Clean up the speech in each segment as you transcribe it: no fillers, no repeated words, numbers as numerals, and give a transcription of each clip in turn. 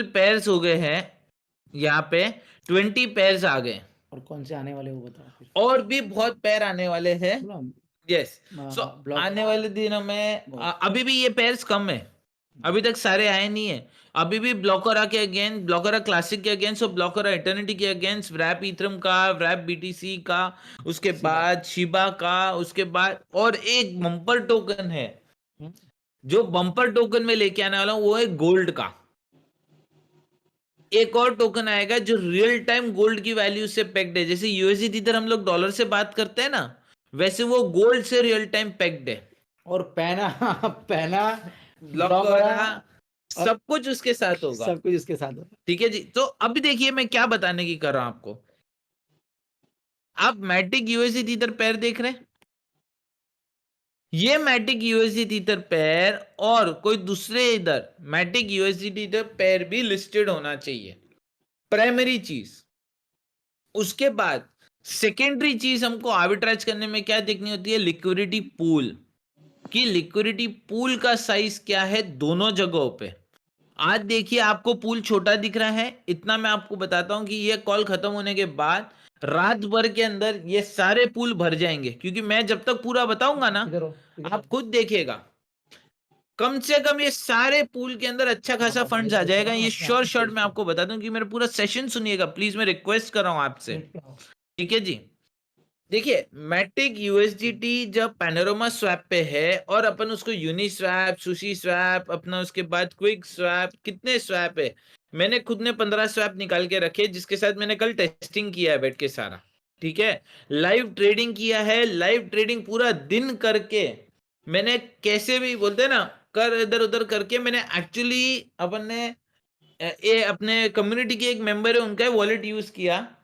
Pairs हो गए हैं, यहाँ पे 20 पेयर्स आ गए, और कौन से आने वाले वो बताओ फिर। और भी बहुत पेयर आने वाले हैं। यस, सो ब्लॉक आने वाले दिनों में अभी भी ये पेयर्स कम है, अभी तक सारे आए नहीं है। अभी भी ब्लॉकरा के अगेंस्ट, ब्लॉकरा क्लासिक के अगेंस्ट और ब्लॉकरा इटर्निटी के अगेंस्ट, रैप इथरम का, रैप बीटीसी का, उसके बाद शिबा का, उसके बाद और एक बम्पर टोकन है जो बम्पर टोकन में लेके आने वाला हूं, वो है गोल्ड का। एक और टोकन आएगा जो रियल टाइम गोल्ड की वैल्यू से पेक्ड है। जैसे यूएसडी इधर हम लोग डॉलर से बात करते हैं ना, वैसे वो गोल्ड से रियल टाइम पेक्ड है। और पहना पहना ब्लॉकरा सब कुछ उसके साथ होगा, सब कुछ उसके साथ होगा। ठीक है जी। तो अभी देखिए मैं क्या बताने की कर रहा हूं आपको। आप मैटिक यूएसडी इधर पैर देख रहे हैं, ये मैटिक यूएसडी इधर पैर और कोई दूसरे इधर मैटिक यूएसडी इधर पैर भी लिस्टेड होना चाहिए, प्राइमरी चीज। उसके बाद सेकेंडरी चीज हमको आर्बिट्राज करने में क्या देखनी होती है, लिक्विडिटी पूल, कि लिक्विडिटी पूल का साइज क्या है दोनों जगहों पे। आज देखिए आपको पूल छोटा दिख रहा है, इतना मैं आपको बताता हूं कि ये कॉल खत्म होने के बाद रात भर के अंदर ये सारे पूल भर जाएंगे, क्योंकि मैं जब तक पूरा बताऊंगा ना आप खुद देखिएगा, कम से कम ये सारे पूल के अंदर अच्छा खासा फंड्स आ जाएगा। ये श्योर शॉर्ट मैं आपको बता दूं कि मेरा पूरा सेशन सुनिएगा प्लीज, मैं रिक्वेस्ट कर रहा हूं आपसे, ठीक है जी। देखिए मैटिक यूएसडीटी जब पैनोरमा स्वैप पे है और अपन उसको यूनि स्वैप, सुशी स्वैप, अपना उसके बाद क्विक स्वैप, कितने स्वैप है, मैंने खुद ने 15 स्वैप निकाल के रखे जिसके साथ मैंने कल टेस्टिंग किया है बैठ के सारा, ठीक है। लाइव ट्रेडिंग किया है, लाइव ट्रेडिंग पूरा दिन करके मैंने कैसे भी बोलते हैं ना कर इधर उधर करके मैंने एक्चुअली अपन ने ये अपने कम्युनिटी के एक मेंबर है उनका वॉलेट यूज किया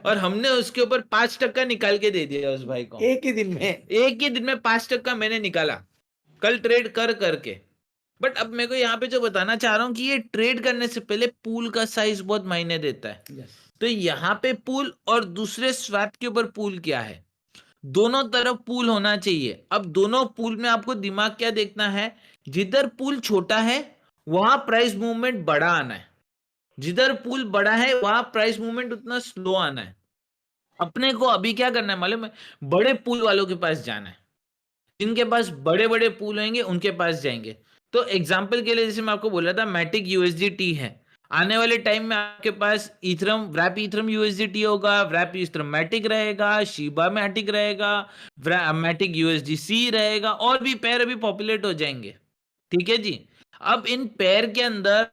और हमने उसके ऊपर 5% निकाल के दे दिया उस भाई को, एक ही दिन में 5% मैंने निकाला कल ट्रेड कर करके। बट अब मेरे को यहाँ पे जो बताना चाह रहा हूँ कि ये ट्रेड करने से पहले पूल का साइज बहुत मायने देता है। तो यहाँ पे पूल और दूसरे स्वैप के ऊपर पूल क्या है, दोनों तरफ पूल होना चाहिए। अब दोनों पूल में आपको दिमाग क्या देखना है, जिधर पूल छोटा है वहां प्राइस मूवमेंट बड़ा आना है, जिधर पूल बड़ा है वहां प्राइस मूवमेंट उतना स्लो आना है। अपने को अभी क्या करना है मालूम है, बड़े पूल वालों के पास जाना है, जिनके पास बड़े बड़े पूल होंगे उनके पास जाएंगे। तो एग्जांपल के लिए जैसे मैं आपको बोल रहा था मैटिक यूएसडीटी है, आने वाले टाइम में आपके पास इथरम, रैप इथरम यूएसडीटी होगा, रैप इथरम मैटिक रहेगा, शिबा मैटिक रहेगा, मैटिक यूएसडीसी रहेगा, और भी पेयर अभी पॉपुलेट हो जाएंगे, ठीक है जी। अब इन पेयर के अंदर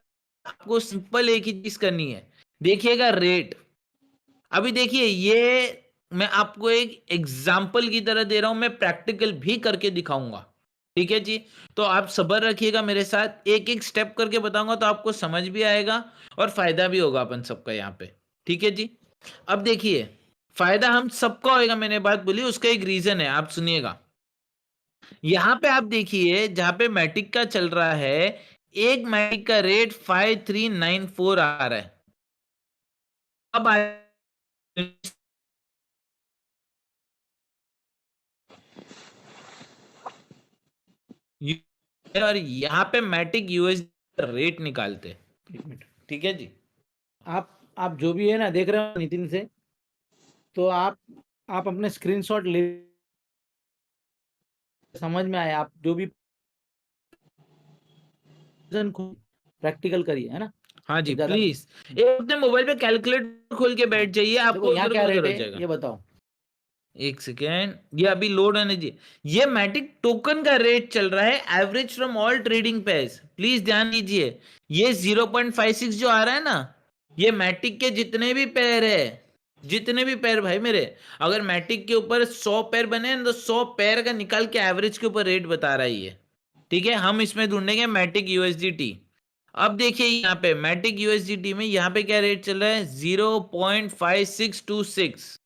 आपको सिंपल एक ही चीज करनी है, देखिएगा रेट। अभी देखिए ये मैं आपको एक एग्जाम्पल की तरह दे रहा हूं, मैं प्रैक्टिकल भी करके दिखाऊंगा, ठीक है जी। तो आप सब्र रखिएगा मेरे साथ, एक एक स्टेप करके बताऊंगा तो आपको समझ भी आएगा और फायदा भी होगा अपन सबका यहाँ पे, ठीक है जी। अब देखिए फायदा हम सबका होगा, मैंने बात बोली उसका एक रीजन है, आप सुनिएगा। यहाँ पे आप देखिए जहां पे मैटिक का चल रहा है, एक मैटिक का रेट 5394 आ रहा है। अब और यहाँ पे मैटिक यूएस रेट निकालते, ठीक है जी। आप जो भी है ना देख रहे हो नितिन से, तो आप अपने स्क्रीनशॉट ले, समझ में आया, आप जो भी प्रैक्टिकल करिए, है ना। हाँ जी प्लीज एक अपने मोबाइल पे कैलकुलेटर खोल के बैठ जाइए, आपको यहाँ इधर क्या उधर रेट हो है जाएगा। ये बताओ। एक सेकेंड, ये अभी लोड होने दीजिए। ये मैटिक टोकन का रेट चल रहा है average from all trading pairs, please ध्यान दीजिए। ये 0.56 जो आ रहा है ना, ये मैटिक के जितने भी पेयर है, जितने भी पेयर भाई मेरे, अगर मैटिक के ऊपर 100 पेयर बने हैं तो 100 पेयर का निकाल के एवरेज के ऊपर रेट बता रहा है ये, ठीक है। हम इसमें ढूंढेंगे मैटिक यूएसडीटी। अब देखिए यहाँ पे मैटिक यूएसडीटी में यहाँ पे क्या रेट चल रहा है, 0.5626,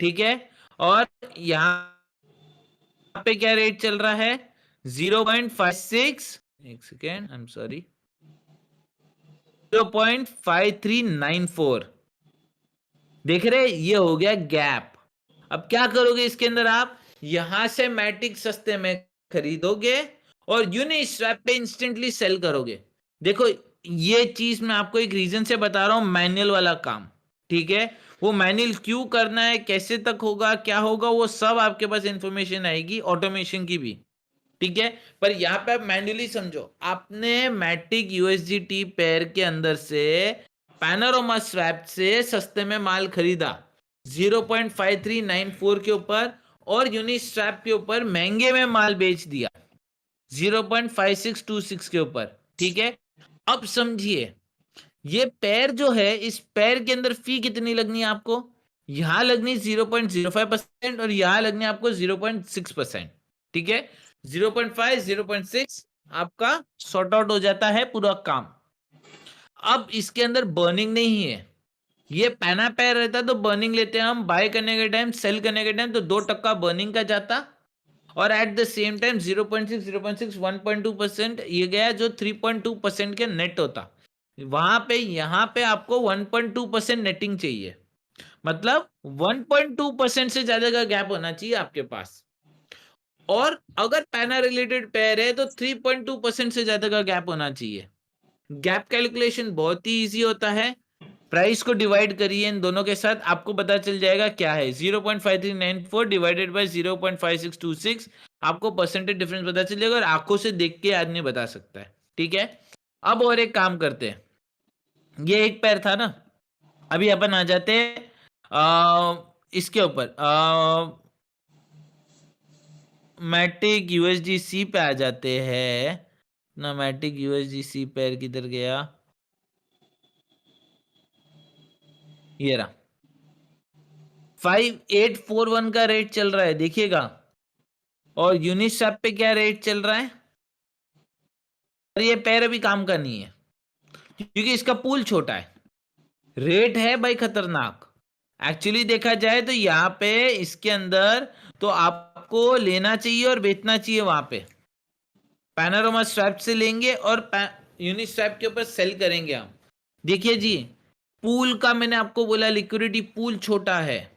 ठीक है। और यहाँ पे क्या रेट चल रहा है, 0.56, एक सेकेंड आई एम सॉरी, 0.5394, देख रहे ये हो गया गैप। अब क्या करोगे इसके अंदर, आप यहां से मैटिक सस्ते में खरीदोगे और यूनिस्वैप पे इंस्टेंटली सेल करोगे। देखो ये चीज मैं आपको एक रीजन से बता रहा हूं, मैनुअल वाला काम, ठीक है। वो मैनुअल क्यों करना है, कैसे तक होगा, क्या होगा, वो सब आपके पास इंफॉर्मेशन आएगी, ऑटोमेशन की भी, ठीक है। पर यहाँ पे आप मैन्युअली समझो, आपने मैटिक यूएसडीटी पेयर के अंदर से पैनोरामा स्वैप से सस्ते में माल खरीदा 0.5394 के ऊपर, और यूनिस्वैप के ऊपर महंगे में माल बेच दिया 0.5626 के ऊपर, ठीक है। अब समझिए, ये पेयर जो है, इस पेयर के अंदर फी कितनी लगनी है आपको, यहां लगनी 0.05% और यहां लगनी है आपको 0.6%, ठीक है। 0.5 0.6 आपका सॉर्ट आउट हो जाता है पूरा काम। अब इसके अंदर बर्निंग नहीं है, ये पैना पेयर रहता तो बर्निंग लेते हैं हम, बाय करने के टाइम, सेल करने के टाइम, तो 2% बर्निंग का जाता, और एट द सेम टाइम 0.6 0.6 1.2% ये गया, जो 3.2% के नेट होता। वहां पे यहां पे आपको 1.2% नेटिंग चाहिए, मतलब 1.2% से ज्यादा का गैप होना चाहिए आपके पास। और अगर पैना रिलेटेड पेयर है तो 3.2% से ज्यादा का गैप होना चाहिए। गैप कैलकुलेशन बहुत ही इजी होता है, प्राइस को डिवाइड करिए इन दोनों के साथ, आपको पता चल जाएगा क्या है, 0.5394 डिवाइडेड बाय 0.5626, आपको परसेंटेज डिफरेंस पता चल जाएगा, और आंखों से देख के आदमी बता सकता है, ठीक है। अब और एक काम करते हैं, ये एक पैर था ना, अभी अपन आ जाते हैं इसके ऊपर, मैटिक यूएसडीसी पे आ जाते हैं ना। मैटिक यूएसडीसी पैर किधर गया, ये रहा, 5841 का रेट चल रहा है, देखिएगा। और यूनिस्वैप पे क्या रेट चल रहा है, और ये पैर अभी काम का नहीं है क्योंकि इसका पूल छोटा है, रेट है भाई खतरनाक। एक्चुअली देखा जाए तो यहाँ पे इसके अंदर तो आपको लेना चाहिए और बेचना चाहिए, वहां पे पैनोरामा स्वैप से लेंगे और यूनिस्वैप के ऊपर सेल करेंगे हम। देखिए जी, पूल का मैंने आपको बोला, लिक्विडिटी पूल छोटा है,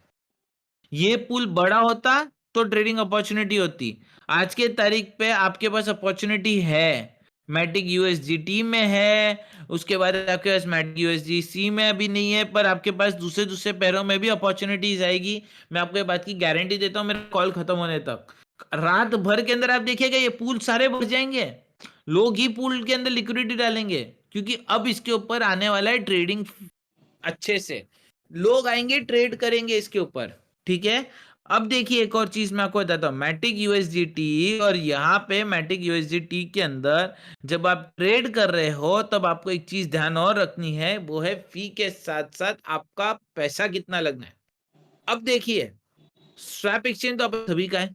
ये पूल बड़ा होता तो ट्रेडिंग अपॉर्चुनिटी होती। आज के तारीख पे आपके पास अपॉर्चुनिटी है, मैटिक यूएसडीटी में है, उसके बाद आपके पास मैटिक यूएसडीसी में अभी नहीं है, पर आपके पास दूसरे दूसरे पैरों में भी अपॉर्चुनिटीज आएगी। मैं आपको ये बात की गारंटी देता हूँ, मेरा कॉल खत्म होने तक रात भर के अंदर आप देखिएगा ये पूल सारे भर जाएंगे, लोग ही पूल के अंदर लिक्विडिटी डालेंगे, क्योंकि अब इसके ऊपर आने वाला है ट्रेडिंग, अच्छे से लोग आएंगे, ट्रेड करेंगे इसके ऊपर, ठीक है। अब देखिए एक और चीज मैं आपको बताता हूं, मैटिक यूएसडीटी और यहाँ पे मैटिक यूएसडीटी के अंदर जब आप ट्रेड कर रहे हो तब आपको एक चीज ध्यान और रखनी है, वो है फी के साथ साथ आपका पैसा कितना लगना है। अब देखिए, स्वैप एक्सचेंज तो आप सभी का है,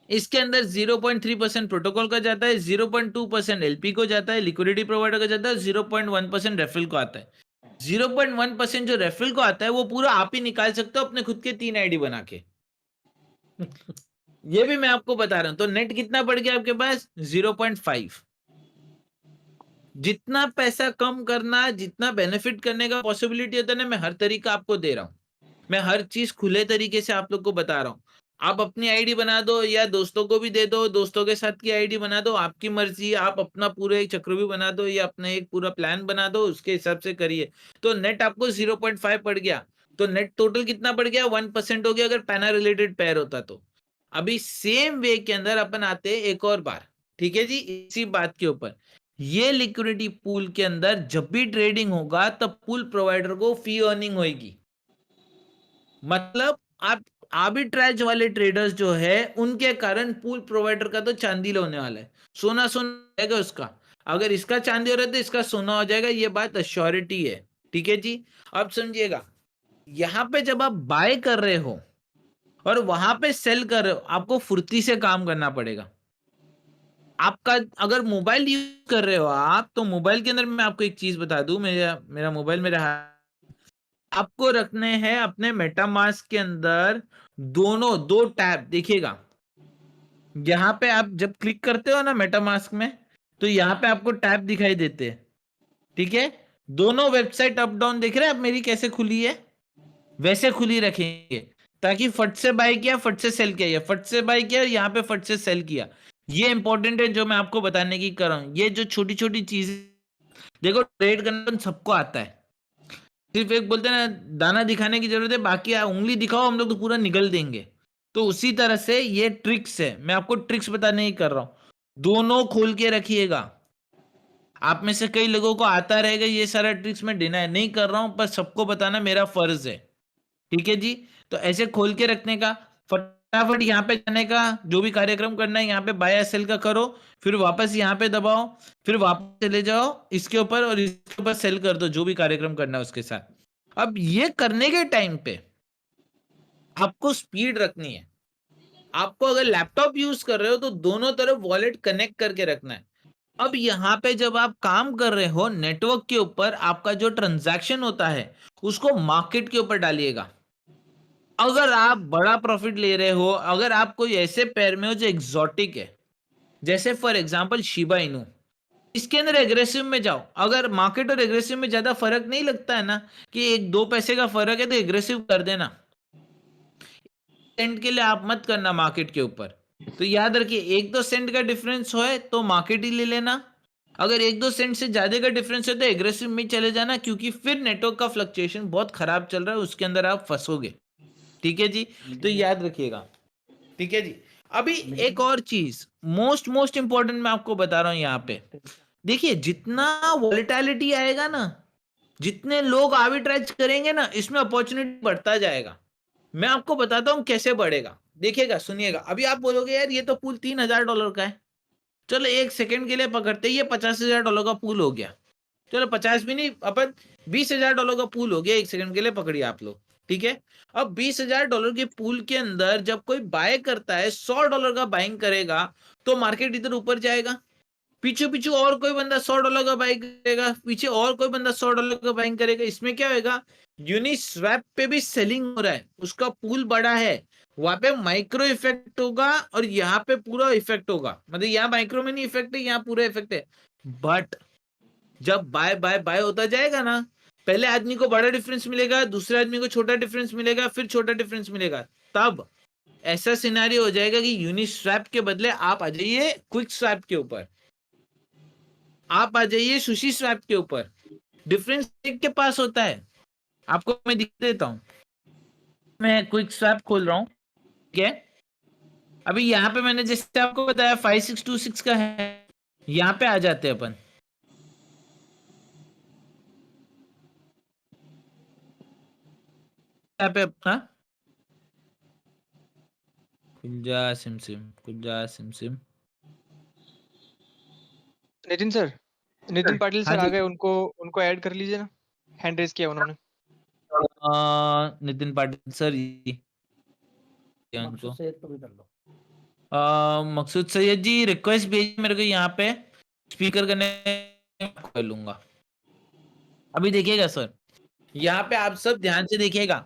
इसके अंदर 0.3% प्रोटोकॉल का जाता है, 0.2% एलपी को जाता है, लिक्विडिटी प्रोवाइडर का जाता है, 0.1% रेफरल को आता है। 0.1% जो रेफरल को आता है वो पूरा आप ही निकाल सकते हो अपने खुद के 3 आईडी बना के। ये भी मैं आपको बता रहा हूं, तो नेट कितना पड़ गया आपके पास, 0.5। जितना पैसा कम करना, जितना बेनिफिट करने का पॉसिबिलिटी होता है ना, मैं हर तरीका आपको दे रहा हूं, मैं हर चीज खुले तरीके से आप लोग को बता रहा हूं। आप अपनी आईडी बना दो या दोस्तों को भी दे दो, दोस्तों के साथ की आईडी बना दो, आपकी मर्जी, आप अपना पूरा एक चक्रव्यूह बना दो या अपना एक पूरा प्लान बना दो, उसके हिसाब से करिए। तो नेट आपको 0.5 पड़ गया, तो नेट टोटल कितना पड़ गया, 1% हो गया अगर पैना रिलेटेड पेयर होता तो। अभी सेम वे के अंदर अपन आते हैं एक और बार, ठीक है जी, इसी बात के ऊपर, ये लिक्विडिटी पूल के अंदर जब भी ट्रेडिंग होगा तब पूल प्रोवाइडर को फी अर्निंग होगी। मतलब आप आर्बिट्राज वाले ट्रेडर्स जो है उनके कारण पूल प्रोवाइडर का तो चांदी होने वाला है, सोना सोना जाएगा उसका, अगर इसका चांदी हो रहा है तो इसका सोना हो जाएगा, ये बात अश्योरिटी है, ठीक है जी। अब समझिएगा, यहां पे जब आप बाय कर रहे हो और वहां पे सेल कर रहे हो, आपको फुर्ती से काम करना पड़ेगा। आपका अगर मोबाइल यूज कर रहे हो आप, तो मोबाइल के अंदर मैं आपको एक चीज बता दूं, मेरा मेरा मोबाइल मेरा आपको रखने हैं अपने मेटामास्क के अंदर दोनों दो टैब, देखिएगा यहाँ पे आप जब क्लिक करते हो ना मेटामास्क में, तो यहाँ पे आपको टैब दिखाई देते हैं, ठीक है। दोनों वेबसाइट अप डाउन देख रहे हैं आप, मेरी कैसे खुली है वैसे खुली रखेंगे, ताकि फट से बाय किया फट से सेल किया, फट से बाय किया यहाँ पे फट से सेल किया। ये इंपॉर्टेंट है जो मैं आपको बताने की कर रहा हूं, ये जो छोटी छोटी चीजें देखो ट्रेड करना सबको आता है, सिर्फ एक बोलते हैं ना दाना दिखाने की जरूरत है, बाकी उंगली दिखाओ हम लोग तो पूरा निगल देंगे। तो उसी तरह से ये ट्रिक्स है, मैं आपको ट्रिक्स बताने ही कर रहा हूं, दोनों खोल के रखिएगा। आप में से कई लोगों को आता रहेगा ये सारा ट्रिक्स, मैं डिनाई नहीं कर रहा हूं, पर सबको बताना मेरा फर्ज है, ठीक है जी। तो ऐसे खोल के रखने का, फटाफट यहाँ पे जाने का, जो भी कार्यक्रम करना है यहाँ पे बाय सेल का करो, फिर वापस यहाँ पे दबाओ, फिर वापस चले जाओ इसके ऊपर और इसके ऊपर सेल कर दो, जो भी कार्यक्रम करना है उसके साथ। अब ये करने के टाइम पे आपको स्पीड रखनी है। आपको अगर लैपटॉप यूज कर रहे हो तो दोनों तरफ वॉलेट कनेक्ट करके रखना है। अब यहाँ पे जब आप काम कर रहे हो नेटवर्क के ऊपर, आपका जो ट्रांजैक्शन होता है उसको मार्केट के ऊपर डालिएगा। अगर आप बड़ा प्रॉफिट ले रहे हो, अगर आप कोई ऐसे पेयर में हो जो एग्जॉटिक है, जैसे फॉर एग्जांपल शिबा इनू, इसके अंदर एग्रेसिव में जाओ। अगर मार्केट और एग्रेसिव में ज्यादा फर्क नहीं लगता है ना, कि 1-2 पैसे का फर्क है, तो एग्रेसिव कर देना, सेंट के लिए आप मत करना मार्केट के ऊपर। तो याद रखिए 1-2 सेंट का डिफरेंस हो तो मार्केट ही ले लेना, अगर 1-2 सेंट से ज्यादा का डिफरेंस है तो एग्रेसिव में चले जाना, क्योंकि फिर नेटवर्क का फ्लक्चुएशन बहुत खराब चल रहा है, उसके अंदर आप फंसोगे, ठीक है जी। तो याद रखिएगा, ठीक है जी। अभी एक और चीज मोस्ट इंपॉर्टेंट मैं आपको बता रहा हूं यहाँ पे, देखिए जितना वॉलेटिलिटी आएगा ना, जितने लोग आर्बिट्राज करेंगे ना, इसमें अपॉर्चुनिटी बढ़ता जाएगा। मैं आपको बताता हूं कैसे बढ़ेगा, देखिएगा सुनिएगा। अभी आप बोलोगे यार ये तो पूल $3000 का है, चलो 1 सेकंड के लिए पकड़ते, ये $50,000 का पूल हो गया, चलो 50 भी नहीं, अपन $20,000 का पूल हो गया, 1 सेकंड के लिए पकड़िए आप लोग, ठीक है। अब $20,000 के पूल के अंदर जब कोई बाय करता है, $100 का बाइंग करेगा, तो मार्केट इधर ऊपर जाएगा, पीछे पीछे और कोई बंदा $100 का बाइंग करेगा, पीछे और कोई बंदा $100 का बाइंग करेगा, इसमें क्या होगा, यूनिस्वैप पे भी सेलिंग हो रहा है, उसका पूल बड़ा है, वहां पे माइक्रो इफेक्ट होगा और यहाँ पे पूरा इफेक्ट होगा, मतलब यहाँ माइक्रो में नहीं इफेक्ट है, यहाँ पूरा इफेक्ट है। बट जब बाय बाय बाय होता जाएगा ना, पहले आदमी को बड़ा डिफरेंस मिलेगा, दूसरे आदमी को छोटा डिफरेंस मिलेगा, फिर छोटा डिफरेंस मिलेगा, तब ऐसा सिनेरियो हो जाएगा कि यूनिस्वैप के बदले आप आ जाइए क्विक स्वैप के ऊपर, आप आ जाइए सुशी स्वैप के ऊपर, डिफरेंस एक के पास होता है। आपको मैं दिखा देता हूं, मैं क्विक स्वैप खोल रहा हूं, ठीक है। अभी यहाँ पे मैंने जैसे आपको बताया 5626 का है, यहाँ पे आ जाते हैं अपन, यहाँ पे अपना कुंजा सिम नितिन सर, नितिन पाटिल हाँ सर आ जी। गए, उनको उनको ऐड कर लीजिए ना, हैंड रेज किया उन्होंने। नितिन पाटिल सर मकसूद सैयद को भी कर लो। मकसूद सैयद जी रिक्वेस्ट भेजिए मेरे को, यहाँ पे स्पीकर करने कर लूंगा। अभी देखिएगा सर, यहाँ पे आप सब ध्यान से देखिएगा,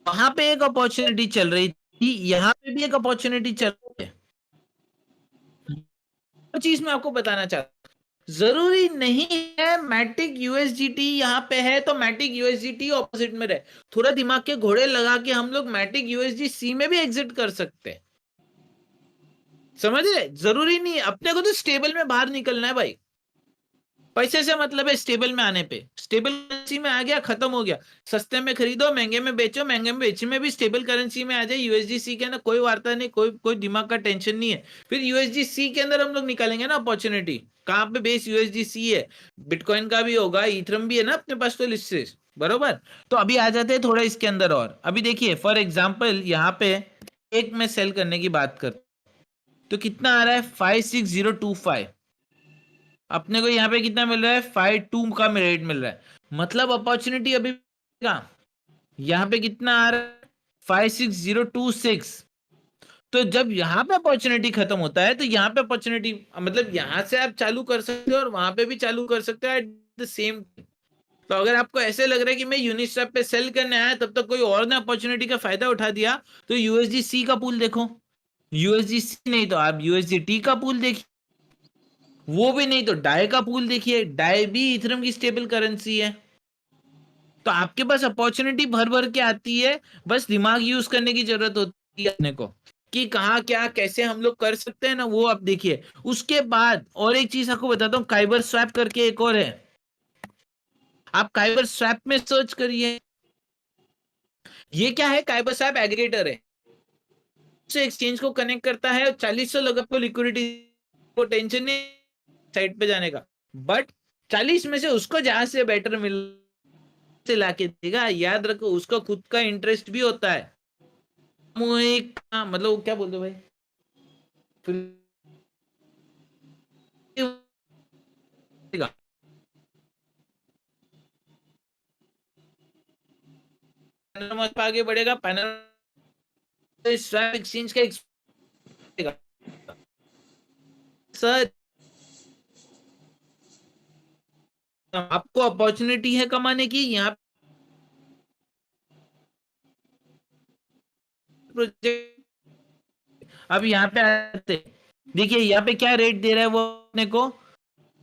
वहां पे एक अपॉर्चुनिटी चल रही थी, यहाँ पे भी एक अपॉर्चुनिटी चल रही है। वो चीज मैं आपको बताना चाहता हूँ, जरूरी नहीं है मैटिक यूएसजीटी यहाँ पे है तो मैटिक यूएसजीटी ऑपोजिट में रहे, थोड़ा दिमाग के घोड़े लगा के हम लोग मैटिक यूएसजी सी में भी एग्जिट कर सकते हैं, समझ रहे, जरूरी नहीं है, अपने को तो स्टेबल में बाहर निकलना है भाई, पैसे से मतलब है स्टेबल में आने पे, स्टेबल करेंसी में आ गया खत्म हो गया, सस्ते में खरीदो महंगे में बेचो, महंगे में बेचने में भी स्टेबल करेंसी में आ जाए, यूएसडीसी के ना कोई वार्ता नहीं, कोई दिमाग का टेंशन नहीं है। फिर यूएसडीसी के अंदर हम लोग निकालेंगे ना अपॉर्चुनिटी, कहाँ पे बेस यूएसडीसी है, बिटकॉइन का भी होगा, इथरम भी है ना अपने पास तो लिस्ट, बरोबर। तो अभी आ जाते हैं थोड़ा इसके अंदर, और अभी देखिए फॉर एग्जाम्पल यहाँ पे एक में सेल करने की बात करते तो कितना आ रहा है 56025, अपने को यहाँ पे कितना मिल रहा है 52 का रेट मिल रहा है, मतलब अपॉर्चुनिटी अभी यहाँ पे कितना आ रहा है 56026। तो जब यहाँ पे अपॉर्चुनिटी खत्म होता है तो यहाँ पे अपॉर्चुनिटी, मतलब यहाँ से आप चालू कर सकते हो और वहां पे भी चालू कर सकते हो एट द सेम। तो अगर आपको ऐसे लग रहा है कि मैं यूनिस्वैप पे सेल करने आया तब तक कोई और ने अपॉर्चुनिटी का फायदा उठा दिया, तो यूएसडी सी का पूल देखो, यूएसडी सी नहीं तो आप यूएसडी टी का पूल देखिए, वो भी नहीं तो डाई का पूल देखिए, डाई भी इथरम की स्टेबल करेंसी है। तो आपके पास अपॉर्चुनिटी भर भर के आती है, बस दिमाग यूज करने की जरूरत होती है अपने को, कि कहाँ क्या कैसे हम लोग कर सकते हैं ना, वो आप देखिए। उसके बाद और एक चीज आपको बताता हूँ, काइबर स्वैप करके एक और है, आप काइबर स्वैप में सर्च करिए। ये क्या है? काइबर स्वैप एग्रीगेटर है, से एक्सचेंज को कनेक्ट करता है। 40 लोग आपको लिक्विडिटी को टेंशन नहीं साइट पे जाने का, बट 40 में से उसको जहां से बेटर मिल से लाके देगा। याद रखो, उसका खुद का इंटरेस्ट भी होता है। मतलब क्या बोलते भाई, फिर आगे बढ़ेगा। पैनल स्वैप एक्सचेंज का सर आपको अपॉर्चुनिटी है कमाने की। यहाँ प्रोजेक्ट अब यहाँ पे आते, देखिए यहाँ पे क्या रेट दे रहा है वो अपने को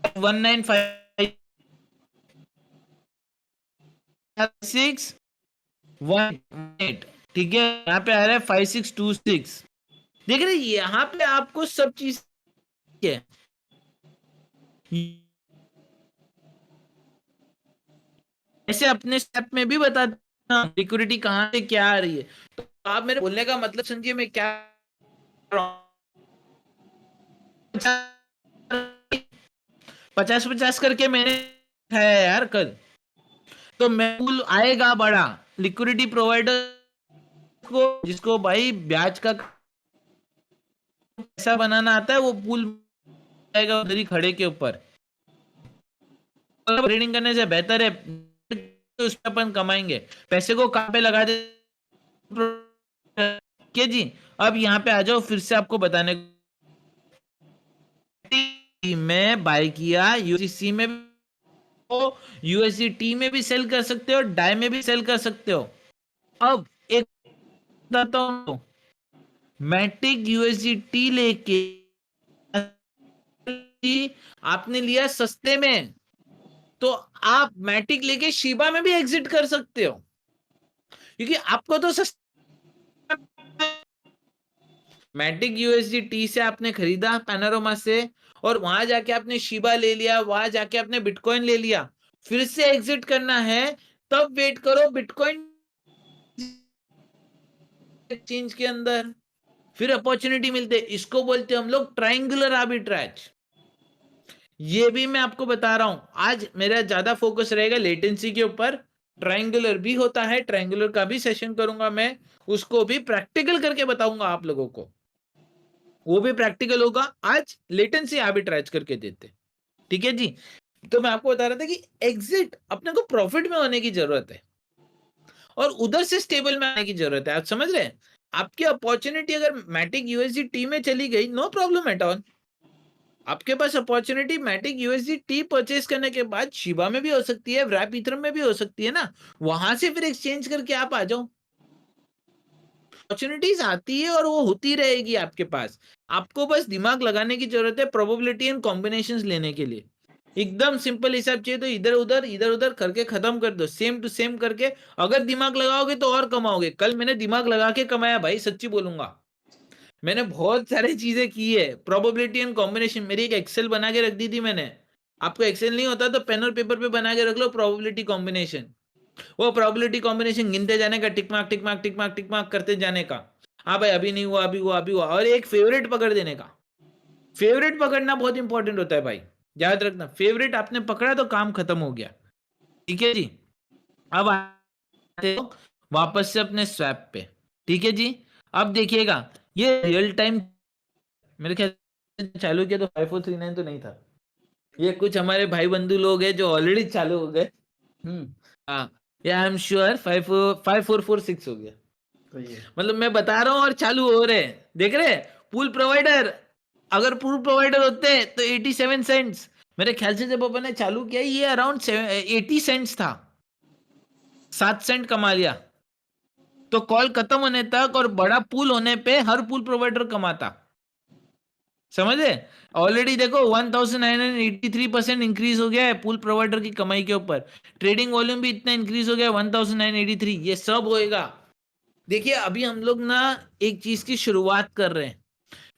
195618। ठीक है, यहाँ पे आ रहा है 5626। देख रहे यहाँ पे आपको सब चीज है। ऐसे अपने स्टेप में भी बताता हूँ लिक्विडिटी कहाँ से क्या आ रही है। तो आप मेरे बोलने का मतलब समझिए मैं क्या 50-50 करके मैंने है यार कल। तो पूल आएगा बड़ा लिक्विडिटी प्रोवाइडर को, जिसको भाई ब्याज का पैसा बनाना आता है, वो पूल आएगा उधर ही खड़े के ऊपर। ट्रेडिंग करने से बेहतर है तो उस पर अपन कमाएंगे। पैसे को कहाँ पे लगा दे के जी। अब यहाँ पे आ जाओ, फिर से आपको बताने में बाय किया यूएससी में, यूएसडी में भी सेल कर सकते हो, डाई में भी सेल कर सकते हो। अब एक बताता हूं, मैटिक यूएसडी लेके आपने लिया सस्ते में, तो आप मैटिक लेके शिबा में भी एग्जिट कर सकते हो, क्योंकि आपको तो सस्ता मैटिक यूएसडी से आपने खरीदा पैनोरमा से, और वहां जाके आपने शिबा ले लिया, वहां जाके आपने बिटकॉइन ले लिया, फिर से एग्जिट करना है तब वेट करो बिटकॉइन एक्सचेंज के अंदर, फिर अपॉर्चुनिटी मिलते। इसको बोलते हम लोग ट्रायंगुलर आर्बिट्राज। ये भी मैं आपको बता रहा हूं, आज मेरा ज्यादा फोकस रहेगा लेटेंसी के ऊपर। ट्रायंगुलर भी होता है, ट्रायंगुलर का भी सेशन करूंगा मैं, उसको भी प्रैक्टिकल करके बताऊंगा आप लोगों को, वो भी प्रैक्टिकल होगा। आज लेटेंसी आर्बिट्राज करके देते, ठीक है जी। तो मैं आपको बता रहा था कि एग्जिट अपने को प्रॉफिट में होने की जरूरत है और उधर से स्टेबल में आने की जरूरत है। आप समझ रहे हैं? आपकी अपॉर्चुनिटी अगर मैटिक यूएसडी में चली गई, नो प्रॉब्लम एट ऑल। आपके पास अपॉर्चुनिटी मैटिक यूएसडी परचेस करने के बाद शिबा में भी हो सकती है, व्रैप इथरम में भी हो सकती है ना, वहां से फिर एक्सचेंज करके आप आ जाओ। अपॉर्चुनिटीज आती है और वो होती रहेगी आपके पास। आपको बस दिमाग लगाने की जरूरत है प्रोबेबिलिटी एंड कॉम्बिनेशंस लेने के लिए। एकदम सिंपल हिसाब चाहिए तो इधर उधर करके खत्म कर दो, सेम टू सेम करके। अगर दिमाग लगाओगे तो और कमाओगे। कल मैंने दिमाग लगा के कमाया भाई, सच्ची बोलूंगा। मैंने बहुत सारी चीजें की है, प्रोबेबिलिटी एंड कॉम्बिनेशन। मेरी एक एक्सेल बना के रख दी थी मैंने। आपको एक्सेल नहीं होता तो पेन और पेपर पे बना के रख लो प्रोबेबिलिटी कॉम्बिनेशन। वो प्रोबेबिलिटी कॉम्बिनेशन गिनते जाने का, tick mark tick mark tick mark tick mark करते जाने का। हाँ भाई अभी नहीं हुआ, अभी हुआ, अभी हुआ। और एक फेवरेट पकड़ देने का। फेवरेट पकड़ना बहुत इंपॉर्टेंट होता है भाई, याद रखना। फेवरेट आपने पकड़ा तो काम खत्म हो गया, ठीक है जी। अब आते हो वापस से अपने स्वैप पे, ठीक है जी। अब देखिएगा ये रियल टाइम मेरे ख्याल चालू किया तो 5439 तो नहीं था। ये कुछ हमारे भाई बंधु लोग हैं जो ऑलरेडी चालू हो गए। हाँ, या आई एम श्योर 5446 हो गया। मतलब मैं बता रहा हूँ और चालू हो रहे हैं, देख रहे हैं। पूल प्रोवाइडर, अगर पूल प्रोवाइडर होते तो 87 सेंट्स, मेरे ख्याल से जब अपन ने चालू किया ये अराउंड 80 सेंट्स था, 7 सेंट कमा लिया। तो कॉल खत्म होने तक और बड़ा पूल होने पे हर पूल प्रोवाइडर कमाता, समझे? ऑलरेडी देखो 1983% इंक्रीज हो गया है पूल प्रोवाइडर की कमाई के ऊपर। ट्रेडिंग वॉल्यूम भी इतना इंक्रीज हो गया 1983। ये सब होएगा। देखिए अभी हम लोग ना एक चीज की शुरुआत कर रहे हैं।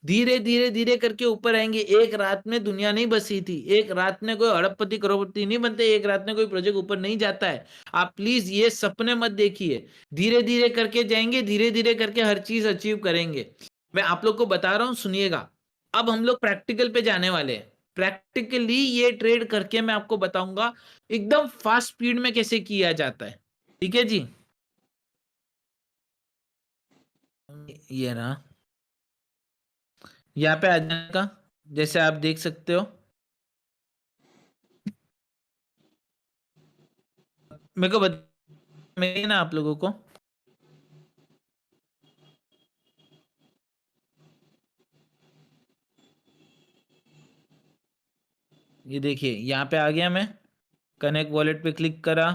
धीरे धीरे धीरे करके ऊपर आएंगे। एक रात में दुनिया नहीं बसी थी, एक रात में कोई अरबपति करोड़पति नहीं बनते, एक रात में कोई प्रोजेक्ट ऊपर नहीं जाता है। आप प्लीज ये सपने मत देखिए, धीरे धीरे करके जाएंगे, धीरे धीरे करके हर चीज अचीव करेंगे। मैं आप लोग को बता रहा हूं, सुनिएगा। अब हम लोग प्रैक्टिकल पे जाने वाले हैं। प्रैक्टिकली ये ट्रेड करके मैं आपको बताऊंगा एकदम फास्ट स्पीड में कैसे किया जाता है। ठीक है जी, ये रहा, यहाँ पे आ जाने का, जैसे आप देख सकते हो। मेरे को मैं ना आप लोगों को ये देखिए, यहाँ पे आ गया मैं, कनेक्ट वॉलेट पे क्लिक करा,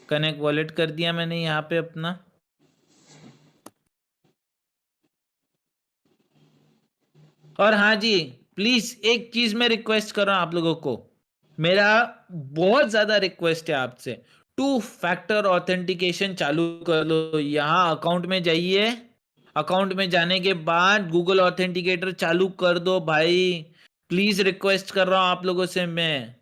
कनेक्ट वॉलेट कर दिया मैंने यहाँ पे अपना। और हाँ जी, प्लीज एक चीज मैं रिक्वेस्ट कर रहा हूँ आप लोगों को, मेरा बहुत ज्यादा रिक्वेस्ट है आपसे, 2 फैक्टर ऑथेंटिकेशन चालू कर लो। यहाँ अकाउंट में जाइए, अकाउंट में जाने के बाद गूगल ऑथेंटिकेटर चालू कर दो भाई। प्लीज रिक्वेस्ट कर रहा हूँ आप लोगों से मैं।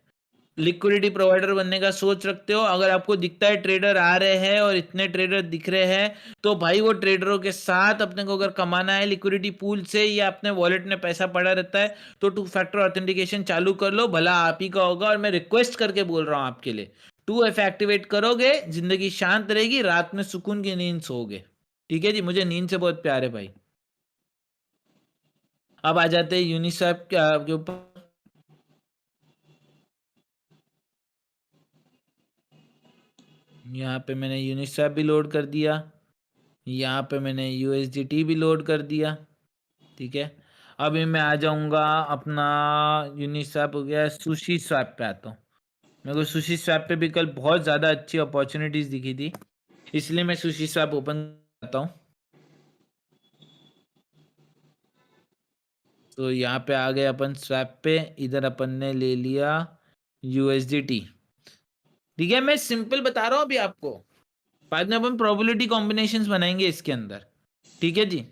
लिक्विडिटी प्रोवाइडर बनने का सोच रखते हो, अगर आपको दिखता है ट्रेडर आ रहे हैं और इतने ट्रेडर दिख रहे हैं, तो भाई वो ट्रेडरों के साथ अपने को अगर कमाना है लिक्विडिटी पूल से या अपने वॉलेट में पैसा पड़ा रहता है, तो 2 फैक्टर ऑथेंटिकेशन चालू कर लो, भला आप ही का होगा। और मैं रिक्वेस्ट करके बोल रहा हूँ आपके लिए, 2F एक्टिवेट करोगे, जिंदगी शांत रहेगी, रात में सुकून की नींद सोओगे। ठीक है जी, मुझे नींद से बहुत प्यार है भाई। अब आ जाते हैं यूनिस्वैप के ऊपर। यहाँ पे मैंने यूनिस्वैप भी लोड कर दिया, यहाँ पे मैंने USDT भी लोड कर दिया। ठीक है, अभी मैं आ जाऊंगा अपना यूनिस्वैप हो गया, सुशी स्वैप पे आता हूँ। मेरे को सुशी स्वैप पे भी कल बहुत ज़्यादा अच्छी अपॉर्चुनिटीज दिखी थी, इसलिए मैं सुशी स्वैप ओपन करता हूँ। तो यहाँ पे आ गए अपन स्वैप पे, इधर अपन ने ले लिया USDT। ठीक है, मैं सिंपल बता रहा हूँ अभी आपको, बाद में अपन प्रोबेबिलिटी कॉम्बिनेशंस बनाएंगे इसके अंदर। ठीक है जी,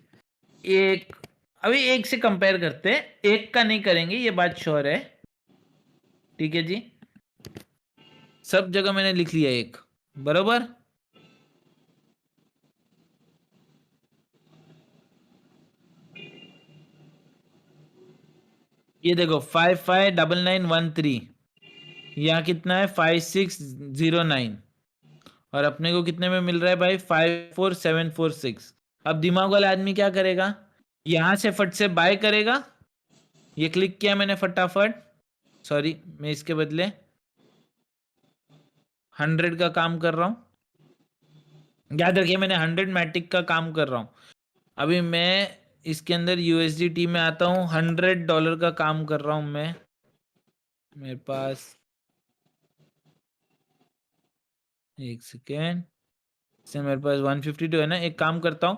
एक अभी एक से कंपेयर करते हैं, एक का नहीं करेंगे, ये बात श्योर है। ठीक है जी, सब जगह मैंने लिख लिया एक, बरोबर। ये देखो 559913, यहाँ कितना है 5609, और अपने को कितने में मिल रहा है भाई 54746। अब दिमाग वाला आदमी क्या करेगा, यहां से फट से बाय करेगा। ये क्लिक किया मैंने फटाफट, सॉरी मैं इसके बदले 100 का काम कर रहा हूँ। याद रखिए मैंने 100 मैटिक का काम कर रहा हूँ। अभी मैं इसके अंदर USDT में आता हूँ, $100 का काम कर रहा हूँ मैं। मेरे पास एक सेकेंड से, मेरे पास 152 है ना, एक काम करता हूँ,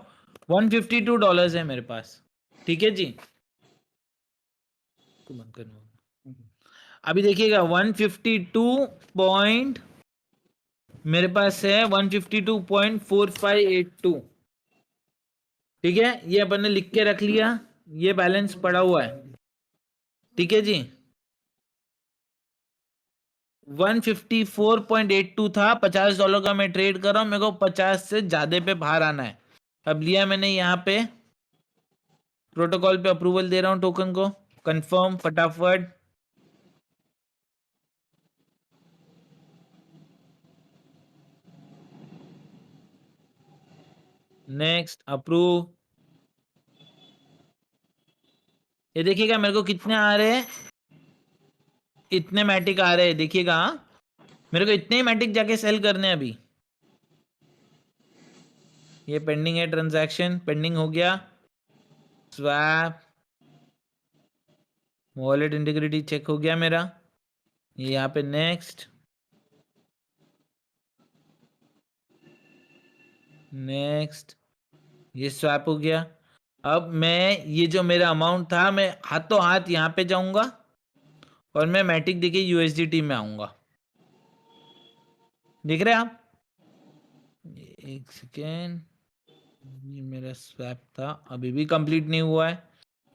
$152 है मेरे पास। ठीक है जी, बंद करना। अभी देखिएगा 152 पॉइंट मेरे पास है, 152.4582। ठीक है, ये अपन ने लिख के रख लिया, ये बैलेंस पड़ा हुआ है। ठीक है जी, 154.82 था, $50 का मैं ट्रेड कर रहा हूं, मेरे को 50 से ज्यादा पे बाहर आना है। अब लिया मैंने, यहाँ पे प्रोटोकॉल पे अप्रूवल दे रहा हूं टोकन को, कंफर्म फटाफट। Next approve. ये देखिएगा मेरे को कितने आ रहे हैं, इतने मैटिक आ रहे हैं, देखिएगा मेरे को इतने ही मैटिक जाके सेल करने हैं अभी। ये पेंडिंग है, ट्रांजैक्शन पेंडिंग हो गया, स्वैप वॉलेट इंटीग्रिटी चेक हो गया मेरा। ये यहाँ पे नेक्स्ट, नेक्स्ट, ये स्वैप हो गया। अब मैं ये जो मेरा अमाउंट था, मैं हाथों हाथ यहाँ पे जाऊंगा और मैं मैटिक देके USDT में आऊंगा। देख रहे हैं आप, एक सेकेंड, ये मेरा स्वैप था, अभी भी कंप्लीट नहीं हुआ है।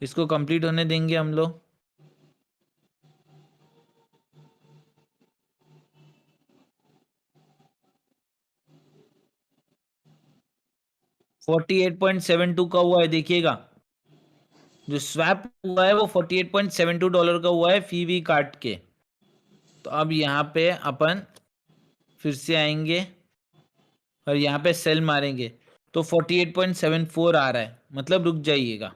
इसको कंप्लीट होने देंगे हम लोग। $48.72 का हुआ है, देखिएगा जो स्वैप हुआ है वो $48.72 का हुआ है फी वी काट के। तो अब यहाँ पे अपन फिर से आएंगे और यहाँ पे सेल मारेंगे तो 48.74 आ रहा है, मतलब रुक जाइएगा,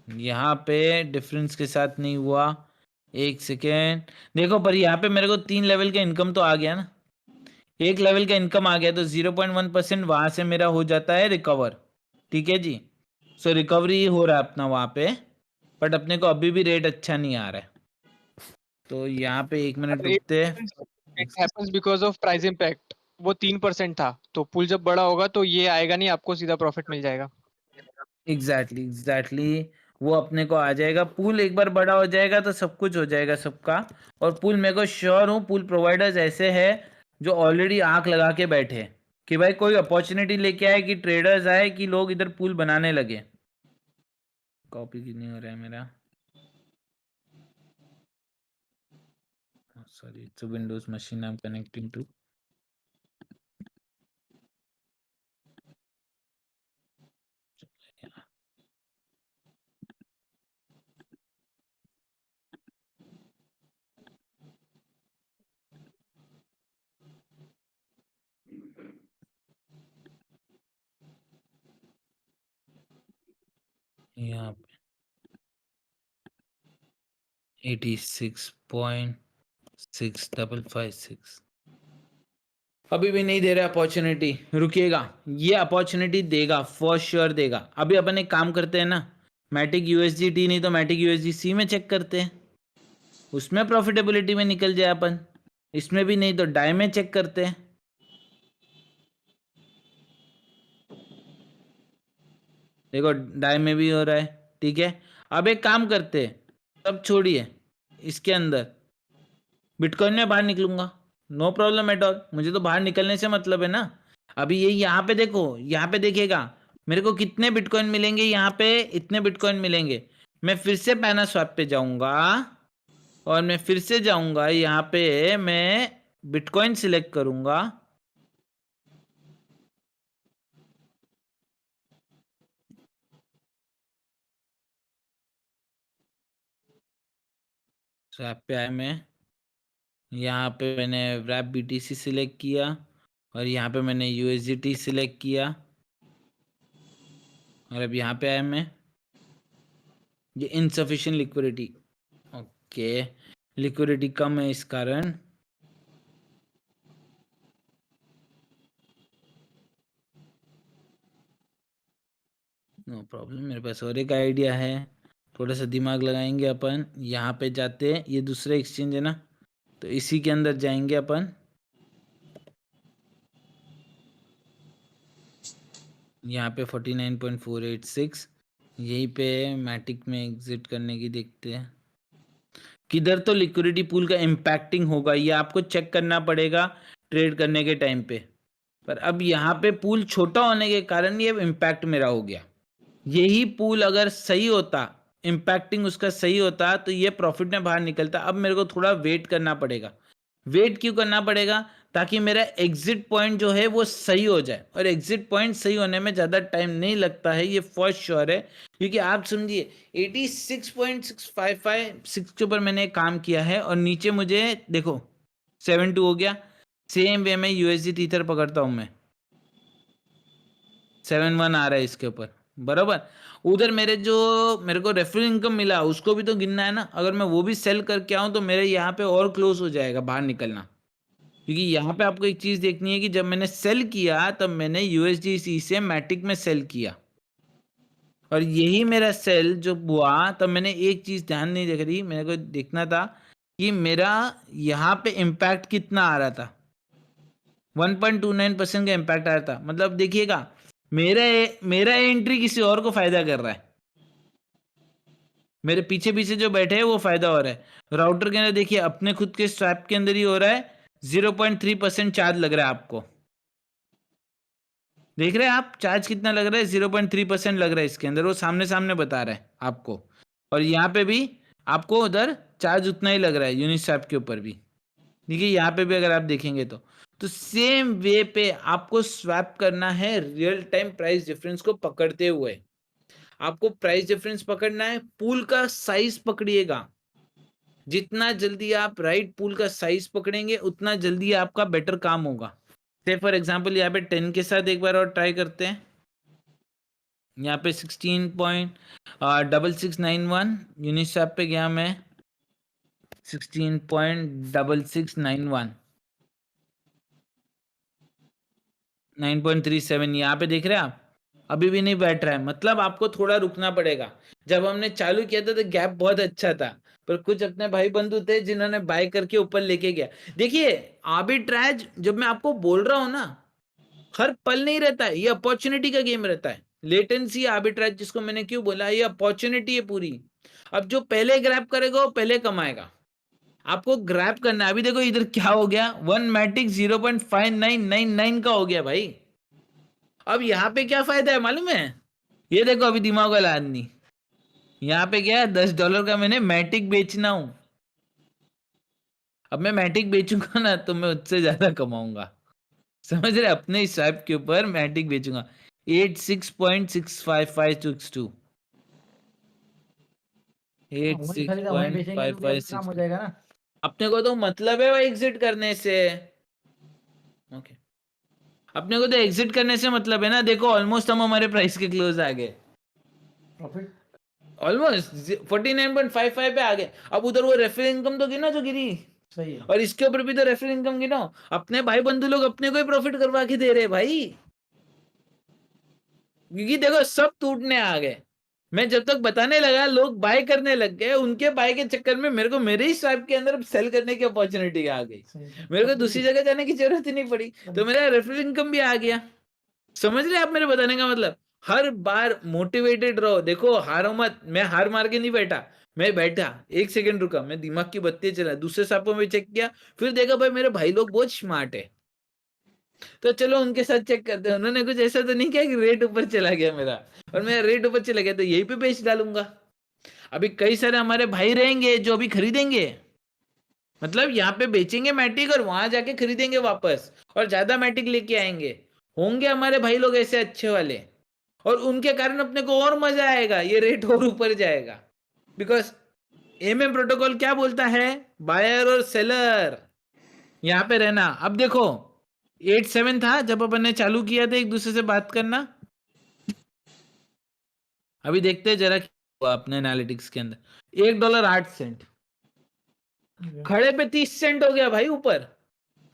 यहाँ पे डिफरेंस के साथ नहीं हुआ, एक सेकेंड देखो, पर यहाँ पे मेरे को 3 लेवल का इनकम तो आ गया ना, एक लेवल का इनकम आ गया तो 0.1% वहां से मेरा हो जाता है रिकवर। ठीक है जी, सो रिकवरी हो रहा है अपना वहां पे, बट अपने को अभी भी रेट अच्छा नहीं आ रहा है। तो यहाँ पे 1 मिनट रुकते हैं। It happens because of price impact. वो 3% था, तो पुल जब बड़ा होगा तो ये आएगा नहीं, आपको सीधा प्रॉफिट मिल जाएगा। एग्जैक्टली वो अपने को आ जाएगा, पूल एक बार बड़ा हो जाएगा तो सब कुछ हो जाएगा सबका। और पूल मेरे को श्योर हूँ पूल प्रोवाइडर्स ऐसे है जो ऑलरेडी आंख लगा के बैठे हैं कि भाई कोई अपॉर्चुनिटी लेके आए, कि ट्रेडर्स आए, कि लोग इधर पूल बनाने लगे। कॉपी क्यों नहीं हो रहा है मेरा, sorry it's a Windows machine I am connecting to. यहाँ पे 86.6556 अभी भी नहीं दे रहा अपॉर्चुनिटी, रुकिएगा, ये अपॉर्चुनिटी देगा, फॉर श्योर देगा। अभी अपन एक काम करते हैं ना, मैटिक यूएसजीटी नहीं तो मैटिक यूएसजीसी में चेक करते हैं, उसमें प्रॉफिटेबिलिटी में निकल जाए अपन। इसमें भी नहीं तो डाई में चेक करते हैं। देखो डाई में भी हो रहा है, ठीक है। अब एक काम करते हैं, तब छोड़िए, इसके अंदर बिटकॉइन में बाहर निकलूंगा, नो प्रॉब्लम एट ऑल, मुझे तो बाहर निकलने से मतलब है ना। अभी ये यहाँ पे देखो, यहाँ पे देखिएगा मेरे को कितने बिटकॉइन मिलेंगे, यहाँ पे इतने बिटकॉइन मिलेंगे। मैं फिर से पैनास्वैप पे जाऊंगा और मैं फिर से जाऊंगा यहाँ पे, मैं बिटकॉइन सिलेक्ट करूंगा, स्वैप पे आया मैं, यहाँ पे मैंने रैप बीटीसी सिलेक्ट किया और यहाँ पे मैंने यूएसडीटी सिलेक्ट किया और अब यहाँ पे आया मैं, ये इनसफिशिएंट लिक्विडिटी, ओके लिक्विडिटी कम है इस कारण। नो प्रॉब्लम, मेरे पास और एक आइडिया है, थोड़ा सा दिमाग लगाएंगे अपन। यहाँ पे जाते हैं, ये दूसरा एक्सचेंज है ना, तो इसी के अंदर जाएंगे अपन, यहाँ पे 49.486, यहीं पे मैटिक में एग्जिट करने की देखते हैं। किधर तो लिक्विडिटी पूल का इम्पैक्टिंग होगा, ये आपको चेक करना पड़ेगा ट्रेड करने के टाइम पे। पर अब यहाँ पे पूल छोटा होने के कारण ये इम्पैक्ट मेरा हो गया। यही पूल अगर सही होता, इम्पैक्टिंग उसका सही होता, तो ये प्रॉफिट में बाहर निकलता। अब मेरे को थोड़ा वेट करना पड़ेगा। वेट क्यों करना पड़ेगा? ताकि मेरा एग्जिट पॉइंट जो है वो सही हो जाए, और एग्जिट पॉइंट सही होने में ज़्यादा टाइम नहीं लगता है, ये फर्स्ट श्योर है। क्योंकि आप समझिए 86.655 के ऊपर मैंने काम किया है और नीचे मुझे देखो 72 हो गया। सेम वे में यूएसडी टीथर पकड़ता हूँ मैं, 71 आ रहा है इसके ऊपर, बराबर। उधर मेरे को रेफरल इनकम मिला उसको भी तो गिनना है ना, अगर मैं वो भी सेल करके आऊँ तो मेरे यहाँ पे और क्लोज हो जाएगा बाहर निकलना। क्योंकि यहाँ पे आपको एक चीज देखनी है कि जब मैंने सेल किया तब मैंने यूएसडीसी से मैटिक में सेल किया, और यही मेरा सेल जो हुआ तब मैंने एक चीज ध्यान नहीं देख रही, मेरे को देखना था कि मेरा यहाँ पे इम्पैक्ट कितना आ रहा था। 1.29% का इम्पैक्ट आ रहा था, मतलब देखिएगा मेरा मेरा एंट्री किसी और को फायदा कर रहा है, मेरे पीछे पीछे जो बैठे हैं वो फायदा हो रहा है। राउटर के अंदर देखिए अपने खुद के स्वैप के अंदर ही हो रहा है, 0.3% चार्ज लग रहा है आपको। देख रहे हैं आप चार्ज कितना लग रहा है, 0.3% लग रहा है इसके अंदर, वो सामने सामने बता रहा है आपको। और यहाँ पे भी आपको उधर चार्ज उतना ही लग रहा है यूनिस्वैप के ऊपर भी। देखिए यहाँ पे भी अगर आप देखेंगे तो सेम वे पे आपको स्वैप करना है रियल टाइम प्राइस डिफरेंस को पकड़ते हुए। आपको प्राइस डिफरेंस पकड़ना है, पूल का साइज पकड़िएगा। जितना जल्दी आप राइट पूल का साइज पकड़ेंगे उतना जल्दी आपका बेटर काम होगा। से फॉर एग्जांपल यहाँ पे 10 के साथ एक बार और ट्राई करते हैं। यहाँ पे 16.6691 यूनिस्वैप पे गया मैं, 16.6691 9.37 यहाँ पे देख रहे हैं आप, अभी भी नहीं बैठ रहा है। मतलब आपको थोड़ा रुकना पड़ेगा। जब हमने चालू किया था तो गैप बहुत अच्छा था, पर कुछ अपने भाई बंधु थे जिन्होंने बाय करके ऊपर लेके गया। देखिए आर्बिट्राज जब मैं आपको बोल रहा हूं ना, हर पल नहीं रहता है, ये अपॉर्चुनिटी का गेम रहता है। लेटेंसी आर्बिट्राज जिसको मैंने क्यों बोला, ये अपॉर्चुनिटी है पूरी। अब जो पहले ग्रैब करेगा वो पहले कमाएगा। आपको ग्रैब करना है। अभी देखो इधर क्या हो गया, वन मैटिक 0.5999 का हो गया भाई। अब यहाँ पे क्या फायदा है मालूम है, ये देखो अभी दिमाग वाला आदमी यहाँ पे क्या है, $10 का मैंने मैटिक बेचना हूं। अब मैं मैटिक बेचूंगा ना तो मैं उससे ज्यादा कमाऊंगा, समझ रहे, अपने ही स्वैप के ऊपर मैटिक बेचूंगा। 86.65562 वही खरीदा वही बेचेंगे तो भी काम हो 86.5562 जाएगा ना। अपने को तो मतलब है भाई एग्जिट करने से। ओके अपने को तो एग्जिट करने से मतलब है ना। देखो ऑलमोस्ट हम हमारे प्राइस के क्लोज आ गए, प्रॉफिट ऑलमोस्ट 49.55 पे आ गए। अब उधर वो रेफरल इनकम तो गिना जो गिरी, सही है। और इसके ऊपर भी तो रेफरल इनकम गिनो। अपने भाई बंधु लोग अपने को ही प्रॉफिट करवा के दे रहे भाई, क्योंकि देखो सब टूटने आ गए। मैं जब तक बताने लगा लोग बाय करने लग गए, उनके बाय के चक्कर में मेरे को मेरे ही स्वाइप के अंदर सेल करने की अपॉर्चुनिटी आ गई। मेरे को दूसरी जगह जाने की जरूरत ही नहीं पड़ी, तो मेरा रेफरल इनकम भी आ गया। समझ रहे आप मेरे बताने का मतलब। हर बार मोटिवेटेड रहो। देखो हारो मत, मैं हार मार के नहीं बैठा, मैं बैठा 1 सेकंड रुका, मैं दिमाग की बत्ती चला, दूसरे सांपों में चेक किया, फिर देखा भाई मेरे भाई लोग बहुत स्मार्ट है, तो चलो उनके साथ चेक करते हैं। उन्होंने कुछ ऐसा तो नहीं किया कि रेट ऊपर चला गया मेरा, और मेरा रेट ऊपर चला गया तो यही पे बेच डालूंगा। अभी कई सारे हमारे भाई रहेंगे जो अभी खरीदेंगे, मतलब यहाँ पे बेचेंगे मैटिक और वहां जाके खरीदेंगे वापस, और ज्यादा मैटिक लेके आएंगे। होंगे हमारे भाई लोग ऐसे अच्छे वाले, और उनके कारण अपने को और मजा आएगा, ये रेट और ऊपर जाएगा। बिकॉज एमएम प्रोटोकॉल क्या बोलता है, बायर और सेलर यहाँ पे रहना। अब देखो 87 था जब अपन ने चालू किया था एक दूसरे से बात करना। अभी देखते हैं जरा क्या हुआ अपने एनालिटिक्स के अंदर। $1.08 खड़े पे 30 सेंट हो गया भाई ऊपर।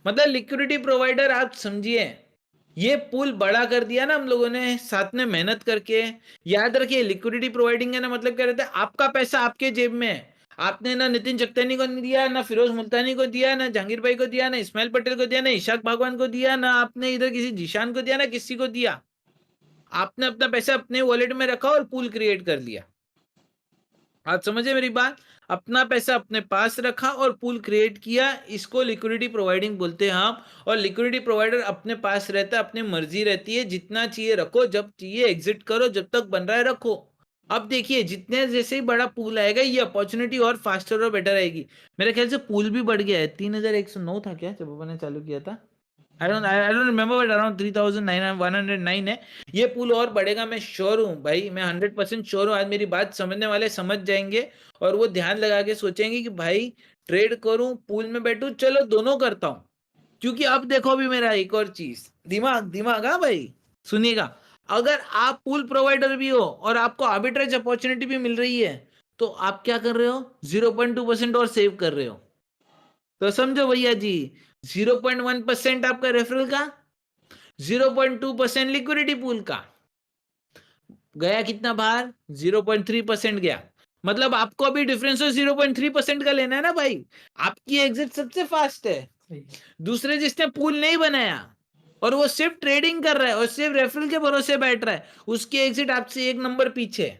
मतलब लिक्विडिटी प्रोवाइडर आप समझिए, ये पुल बड़ा कर दिया ना हम लोगों ने साथ में मेहनत करके। याद रखिए लिक्विडिटी प्रोवाइडिंग का ना मतलब क्या रहता है, आपका पैसा आपके जेब में है। आपने ना नितिन जगतानी को दिया, ना फिरोज मुल्तानी को दिया, ना जहांगीर भाई को दिया, ना इस्माइल पटेल को दिया, ना इशाक भगवान को दिया, ना आपने इधर किसी जीशान को दिया, ना किसी को दिया। आपने अपना पैसा अपने वॉलेट में रखा और पूल क्रिएट कर लिया। आप समझे मेरी बात, अपना पैसा अपने पास रखा और पूल क्रिएट किया, इसको लिक्विडिटी प्रोवाइडिंग बोलते हैं हम। और लिक्विडिटी प्रोवाइडर अपने पास रहता है, अपनी मर्जी रहती है, जितना चाहिए रखो, जब चाहिए एग्जिट करो, जब तक बन रहा है रखो। अब देखिए जितने जैसे ही बड़ा पूल आएगा ये अपॉर्चुनिटी और फास्टर और बेटर आएगी। मेरे ख्याल से पूल भी बढ़ गया है, 3109 था क्या जब मैंने चालू किया था, I don't remember, but around 3,109 है। ये पुल और बढ़ेगा, मैं श्योर हूँ भाई, मैं 100% श्योर हूँ। आज मेरी बात समझने वाले समझ जाएंगे और वो ध्यान लगा के सोचेंगे कि भाई ट्रेड करूं पुल में बैठूं, चलो दोनों करता हूं। क्योंकि अब देखो भी मेरा एक और चीज, दिमाग दिमाग, हाँ भाई सुनिएगा। अगर आप पुल प्रोवाइडर भी हो और आपको आर्बिट्रेज अपॉर्चुनिटी भी मिल रही है, तो आप क्या कर रहे हो, 0.2% और सेव कर रहे हो। तो समझो भैया जी, 0.1% आपका रेफरल का, 0.2% लिक्विडिटी पूल का, गया कितना बाहर, 0.3% गया। मतलब आपको अभी डिफरेंस 0.3% का लेना है ना भाई। आपकी एग्जिट सबसे फास्ट है। दूसरे जिसने पूल नहीं बनाया और वो सिर्फ ट्रेडिंग कर रहा है और सिर्फ रेफरल के भरोसे बैठ रहा है, उसकी एग्जिट आपसे 1 नंबर पीछे।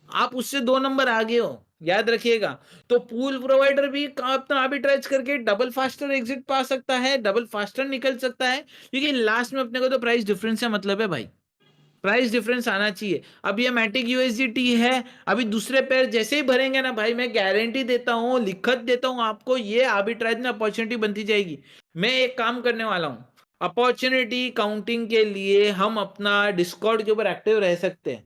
आप उससे 2 नंबर आगे हो, याद रखिएगा। तो पूल प्रोवाइडर भी अपना आर्बिट्राज करके डबल फास्टर एग्जिट पा सकता है, डबल फास्टर निकल सकता है, क्योंकि लास्ट में अपने को तो प्राइस डिफरेंस से मतलब है भाई, प्राइस डिफरेंस आना चाहिए। अब ये मैटिक यूएसडीटी है, अभी दूसरे पैर जैसे ही भरेंगे ना भाई, मैं गारंटी देता हूं, लिखत देता हूं आपको, ये आर्बिट्राज में अपॉर्चुनिटी बनती जाएगी। मैं एक काम करने वाला हूं, अपॉर्चुनिटी काउंटिंग के लिए हम अपना डिस्कॉर्ड के ऊपर एक्टिव रह सकते हैं,